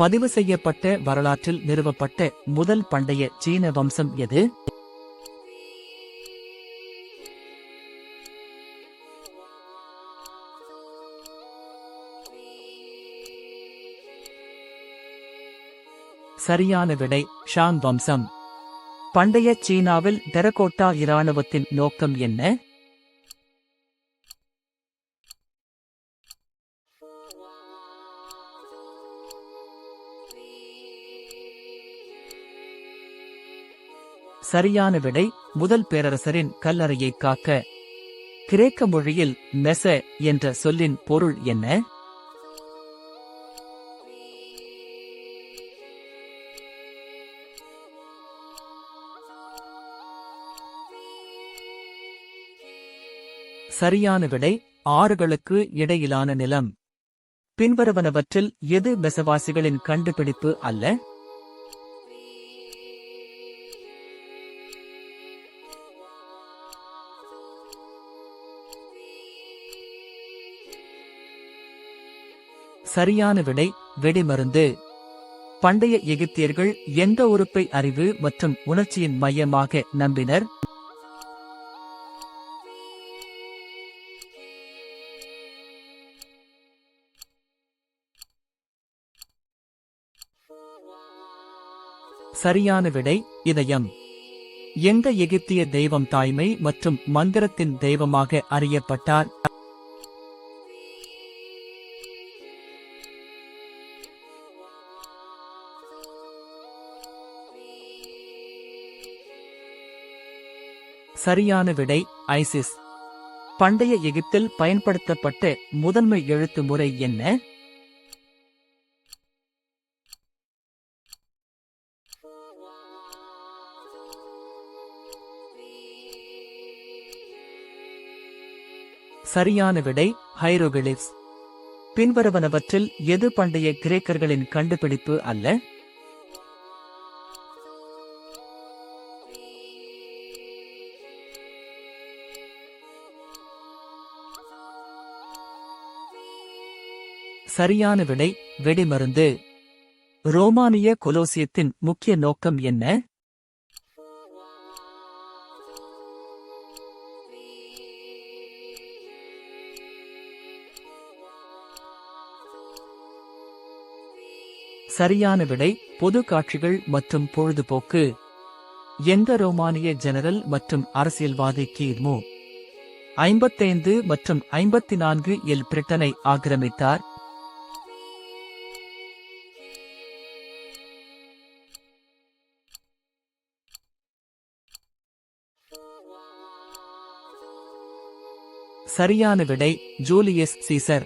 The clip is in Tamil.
பதிவு செய்யப்பட்ட வரலாற்றில் நிறுவப்பட்ட முதல் பண்டைய சீன வம்சம் எது? சரியான விடை ஷாங் வம்சம். பண்டைய சீனாவில் டெரகோட்டா இராணுவத்தின் நோக்கம் என்ன? சரியான விடை முதல் பேரரசரின் கல்லறையை காக்க. கிரேக்க மொழியில் மெச என்ற சொல்லின் பொருள் என்ன? சரியான விடை ஆறுகளுக்கு இடையிலான நிலம். பின்வருவனவற்றில் எது மெசவாசிகளின் கண்டுபிடிப்பு அல்ல? சரியான விடை வெடிமருந்து. பண்டைய எகிப்தியர்கள் எந்த உறுப்பை அறிவு மற்றும் உணர்ச்சியின் மையமாக நம்பினர்? சரியான விடை இதயம். எந்த எகிப்திய தெய்வம் தாய்மை மற்றும் மந்திரத்தின் தெய்வமாக அறியப்பட்டார்? சரியான விடை ஐசிஸ். பண்டைய எகிப்தில் பயன்படுத்தப்பட்ட முதன்மை எழுத்து முறை என்ன? சரியான விடை ஹைரோகிலிப்ஸ். பின்வருவனவற்றில் எது பண்டைய கிரேக்கர்களின் கண்டுபிடிப்பு அல்ல? சரியான விடை வெடிமருந்து. ரோமானிய கொலோசியத்தின் முக்கிய நோக்கம் என்ன? சரியான விடை பொது காட்சிகள் மற்றும் பொழுதுபோக்கு. எந்த ரோமானிய ஜெனரல் மற்றும் அரசியல்வாதி கிமு 55 மற்றும் 54 இல் பிரிட்டனை ஆக்கிரமித்தார்? சரியான விடை ஜூலியஸ் சீசர்.